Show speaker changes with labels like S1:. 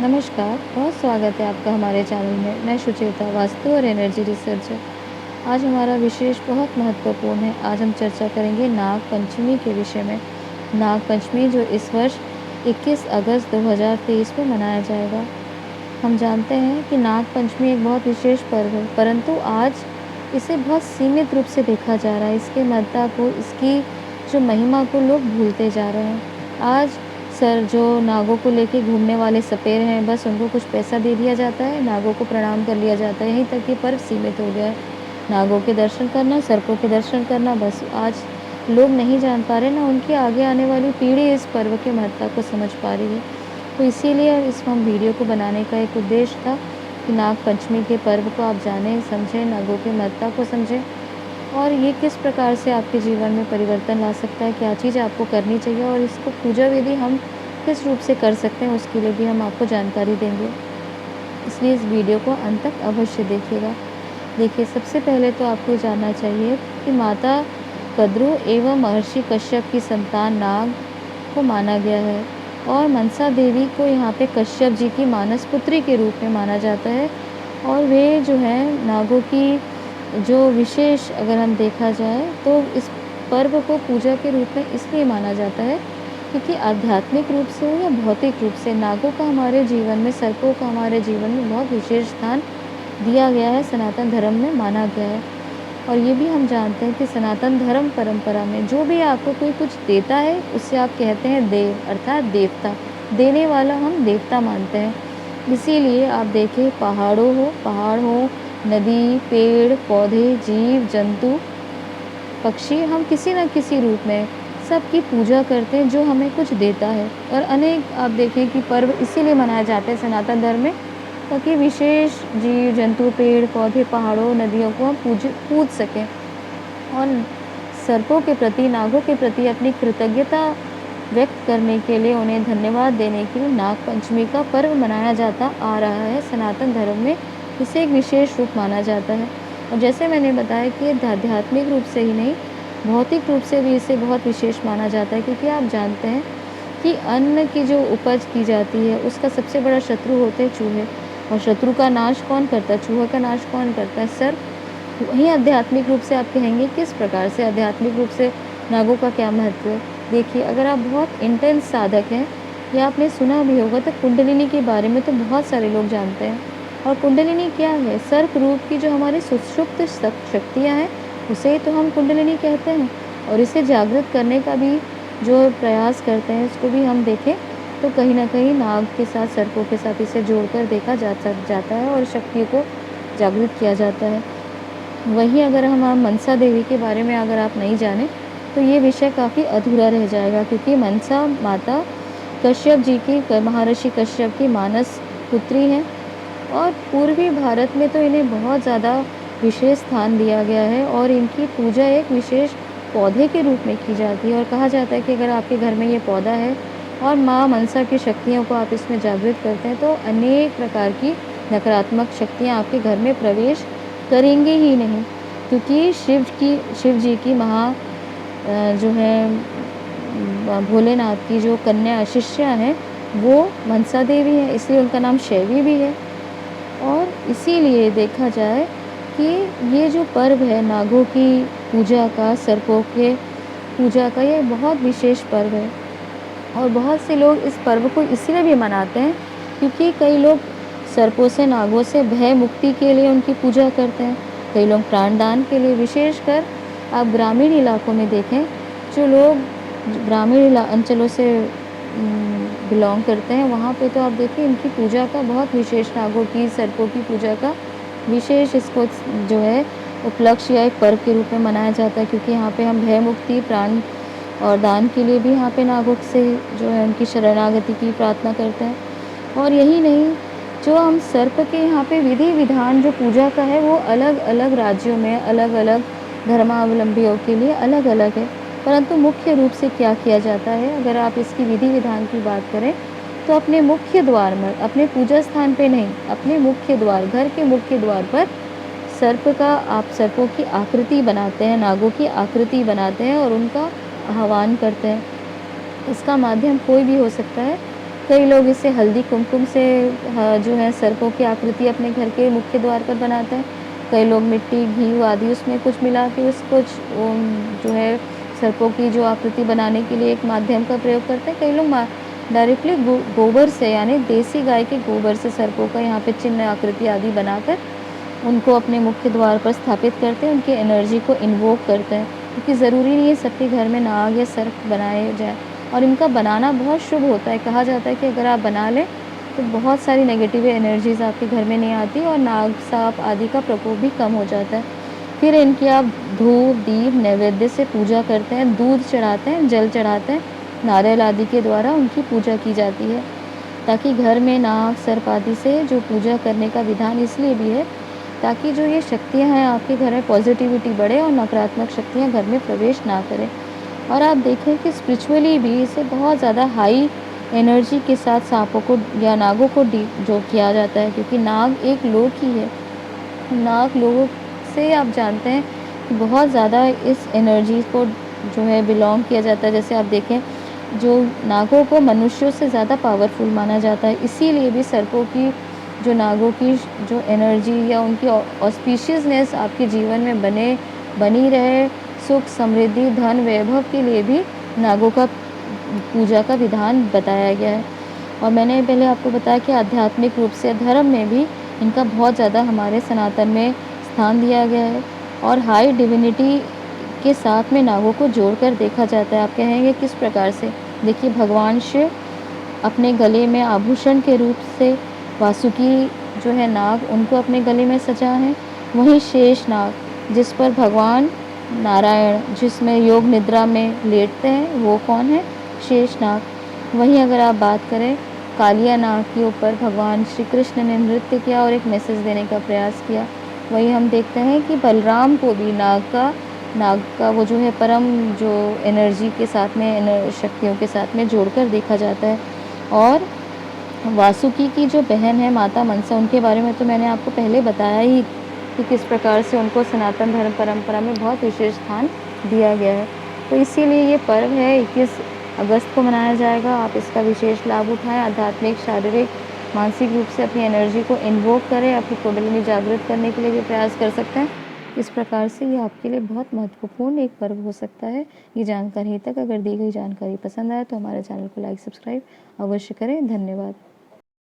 S1: नमस्कार, बहुत स्वागत है आपका हमारे चैनल में। मैं सुचेता, वास्तु और एनर्जी रिसर्चर। आज हमारा विशेष बहुत महत्वपूर्ण है। आज हम चर्चा करेंगे नाग पंचमी के विषय में। नाग पंचमी जो इस वर्ष 21 अगस्त 2023 में मनाया जाएगा। हम जानते हैं कि नाग पंचमी एक बहुत विशेष पर्व है, परंतु आज इसे बहुत सीमित रूप से देखा जा रहा है। इसके महत्ता को, इसकी जो महिमा को लोग भूलते जा रहे हैं। आज जो नागों को लेके घूमने वाले सपेर हैं, बस उनको कुछ पैसा दे दिया जाता है, नागों को प्रणाम कर लिया जाता है, यहीं तक ये पर्व सीमित हो गया है। नागों के दर्शन करना, सर्पों के दर्शन करना, बस आज लोग नहीं जान पा रहे, ना उनकी आगे आने वाली पीढ़ी इस पर्व के महत्ता को समझ पा रही है। तो इसीलिए इस वीडियो को बनाने का एक उद्देश्य था कि नाग पंचमी के पर्व को आप जानें, समझें, नागों की महत्ता को समझें और ये किस प्रकार से आपके जीवन में परिवर्तन ला सकता है, क्या चीज़ आपको करनी चाहिए और इसको पूजा विधि हम किस रूप से कर सकते हैं, उसके लिए भी हम आपको जानकारी देंगे। इसलिए इस वीडियो को अंत तक अवश्य देखिएगा। देखिए, सबसे पहले तो आपको जानना चाहिए कि माता कद्रु एवं महर्षि कश्यप की संतान नाग को माना गया है और मनसा देवी को यहाँ पे कश्यप जी की मानस पुत्री के रूप में माना जाता है। और वे जो है नागों की जो विशेष, अगर हम देखा जाए तो इस पर्व को पूजा के रूप में इसलिए माना जाता है क्योंकि आध्यात्मिक रूप से हो या भौतिक रूप से नागों का हमारे जीवन में, सर्पों का हमारे जीवन में बहुत विशेष स्थान दिया गया है, सनातन धर्म में माना गया है। और ये भी हम जानते हैं कि सनातन धर्म परंपरा में जो भी आपको कोई कुछ देता है उससे आप कहते हैं देव, अर्थात देवता। देने वाला हम देवता मानते हैं। इसीलिए आप देखें, पहाड़ हो, नदी, पेड़ पौधे, जीव जंतु, पक्षी, हम किसी न किसी रूप में सबकी पूजा करते हैं जो हमें कुछ देता है। और अनेक आप देखें कि पर्व इसीलिए मनाए जाते हैं सनातन धर्म में, ताकि विशेष जीव जंतु, पेड़ पौधे, पहाड़ों, नदियों को हम पूज सकें और सर्पों के प्रति, नागों के प्रति अपनी कृतज्ञता व्यक्त करने के लिए, उन्हें धन्यवाद देने के लिए नाग पंचमी का पर्व मनाया जाता आ रहा है। सनातन धर्म में इसे एक विशेष रूप माना जाता है। और जैसे मैंने बताया कि आध्यात्मिक रूप से ही नहीं, भौतिक रूप से भी इसे बहुत विशेष माना जाता है, क्योंकि आप जानते हैं कि अन्न की जो उपज की जाती है उसका सबसे बड़ा शत्रु होते हैं चूहे। और शत्रु का नाश कौन करता है? चूहे का नाश कौन करता है? सर्प। वहीं आध्यात्मिक रूप से आप कहेंगे किस प्रकार से आध्यात्मिक रूप से नागों का क्या महत्व है? देखिए, अगर आप बहुत इंटेंस साधक हैं या आपने सुना भी होगा तो कुंडलिनी के बारे में तो बहुत सारे लोग जानते हैं। और कुंडलिनी क्या है? सर्प रूप की जो हमारी सुषुप्त शक्तियाँ हैं उसे तो हम कुंडलिनी कहते हैं। और इसे जागृत करने का भी जो प्रयास करते हैं, इसको भी हम देखें तो कहीं ना कहीं नाग के साथ, सर्पों के साथ इसे जोड़कर देखा जाता है और शक्तियों को जागृत किया जाता है। वहीं अगर हम मनसा देवी के बारे में अगर आप नहीं जाने तो ये विषय काफ़ी अधूरा रह जाएगा, क्योंकि मनसा माता कश्यप जी की, महर्षि कश्यप की मानस पुत्री हैं और पूर्वी भारत में तो इन्हें बहुत ज़्यादा विशेष स्थान दिया गया है और इनकी पूजा एक विशेष पौधे के रूप में की जाती है। और कहा जाता है कि अगर आपके घर में ये पौधा है और माँ मनसा की शक्तियों को आप इसमें जागृत करते हैं तो अनेक प्रकार की नकारात्मक शक्तियाँ आपके घर में प्रवेश करेंगे ही नहीं, क्योंकि शिव जी की जो है भोलेनाथ की जो कन्या शिष्या हैं वो मनसा देवी है, इसलिए उनका नाम शैवी भी है। और इसीलिए देखा जाए कि ये जो पर्व है नागों की पूजा का, सर्पों के पूजा का, ये बहुत विशेष पर्व है। और बहुत से लोग इस पर्व को इसीलिए भी मनाते हैं क्योंकि कई लोग सर्पों से, नागों से भय मुक्ति के लिए उनकी पूजा करते हैं। कई लोग प्राणदान के लिए, विशेषकर आप ग्रामीण इलाकों में देखें, जो लोग ग्रामीण अंचलों से बिलोंग करते हैं, वहाँ पे तो आप देखिए इनकी पूजा का बहुत विशेष, नागों की, सर्पों की पूजा का विशेष इसको जो है उपलक्ष्य या एक पर्व के रूप में मनाया जाता है, क्योंकि यहाँ पे हम भय मुक्ति, प्राण और दान के लिए भी यहाँ पे नागों से जो है उनकी शरणागति की प्रार्थना करते हैं। और यही नहीं, जो हम सर्प के यहाँ पे विधि विधान जो पूजा का है वो अलग अलग राज्यों में, अलग अलग धर्मावलंबियों के लिए अलग अलग है, परंतु मुख्य रूप से क्या किया जाता है, अगर आप इसकी विधि विधान की बात करें तो अपने मुख्य द्वार में, अपने पूजा स्थान पे नहीं, अपने मुख्य द्वार, घर के मुख्य द्वार पर सर्प का, आप सर्पों की आकृति बनाते हैं, नागों की आकृति बनाते हैं और उनका आह्वान करते हैं। इसका माध्यम कोई भी हो सकता है, कई लोग इसे हल्दी कुमकुम से जो है सर्पों की आकृति अपने घर के मुख्य द्वार पर बनाते हैं। कई लोग मिट्टी, घी आदि उसमें कुछ मिला के जो है सर्पों की जो आकृति बनाने के लिए एक माध्यम का प्रयोग करते हैं। कई लोग डायरेक्टली गोबर से यानी देसी गाय के गोबर से सर्पों का यहाँ पे चिन्ह, आकृति आदि बनाकर उनको अपने मुख्य द्वार पर स्थापित करते हैं, उनकी एनर्जी को इन्वोक करते हैं, क्योंकि ज़रूरी नहीं है सबके घर में नाग या सर्प बनाए जाए, और इनका बनाना बहुत शुभ होता है। कहा जाता है कि अगर आप बना लें तो बहुत सारी नेगेटिव एनर्जीज़ आपके घर में नहीं आती और नाग, सांप आदि का प्रकोप भी कम हो जाता है। फिर इनकी आप धूप, दीप, नैवेद्य से पूजा करते हैं, दूध चढ़ाते हैं, जल चढ़ाते हैं, नारियल आदि के द्वारा उनकी पूजा की जाती है, ताकि घर में नाग, सर्प आदि से जो पूजा करने का विधान इसलिए भी है ताकि जो ये शक्तियाँ हैं आपके घर में पॉजिटिविटी बढ़े और नकारात्मक शक्तियाँ घर में प्रवेश ना करें। और आप देखें कि स्पिरिचुअली भी इसे बहुत ज़्यादा हाई एनर्जी के साथ सांपों को या नागों को जो किया जाता है, क्योंकि नाग एक लोक ही है। नाग लोगों से आप जानते हैं कि बहुत ज़्यादा इस एनर्जी को जो है बिलोंग किया जाता है। जैसे आप देखें, जो नागों को मनुष्यों से ज़्यादा पावरफुल माना जाता है, इसीलिए भी सर्पों की जो नागों की जो एनर्जी या उनकी ऑस्पिशियसनेस आपके जीवन में बनी रहे, सुख, समृद्धि, धन, वैभव के लिए भी नागों का पूजा का विधान बताया गया है। और मैंने पहले आपको बताया कि आध्यात्मिक रूप से धर्म में भी इनका बहुत ज़्यादा हमारे सनातन में स्थान दिया गया है, और हाई डिविनिटी के साथ में नागों को जोड़कर देखा जाता है। आप कहेंगे किस प्रकार से? देखिए, भगवान शिव अपने गले में आभूषण के रूप से वासुकी जो है नाग, उनको अपने गले में सजा है। वहीं शेष नाग, जिस पर भगवान नारायण जिसमें योग निद्रा में लेटते हैं, वो कौन है? शेष नाग। वहीं अगर आप बात करें कालिया नाग के ऊपर, भगवान श्री कृष्ण ने नृत्य किया और एक मैसेज देने का प्रयास किया। वहीं हम देखते हैं कि बलराम को भी नाग का वो जो है परम जो एनर्जी के साथ में, शक्तियों के साथ में जोड़कर देखा जाता है। और वासुकी की जो बहन है माता मनसा, उनके बारे में तो मैंने आपको पहले बताया ही कि किस प्रकार से उनको सनातन धर्म परंपरा में बहुत विशेष स्थान दिया गया है। तो इसीलिए ये पर्व है 21 अगस्त को मनाया जाएगा। आप इसका विशेष लाभ उठाएं, आध्यात्मिक, शारीरिक, मानसिक रूप से अपनी एनर्जी को इन्वोक करें, अपनी कुंडलिनी जागृत करने के लिए भी प्रयास कर सकते हैं। इस प्रकार से ये आपके लिए बहुत महत्वपूर्ण एक पर्व हो सकता है। ये जानकारी तक अगर दी गई जानकारी पसंद आए तो हमारे चैनल को लाइक, सब्सक्राइब अवश्य करें। धन्यवाद।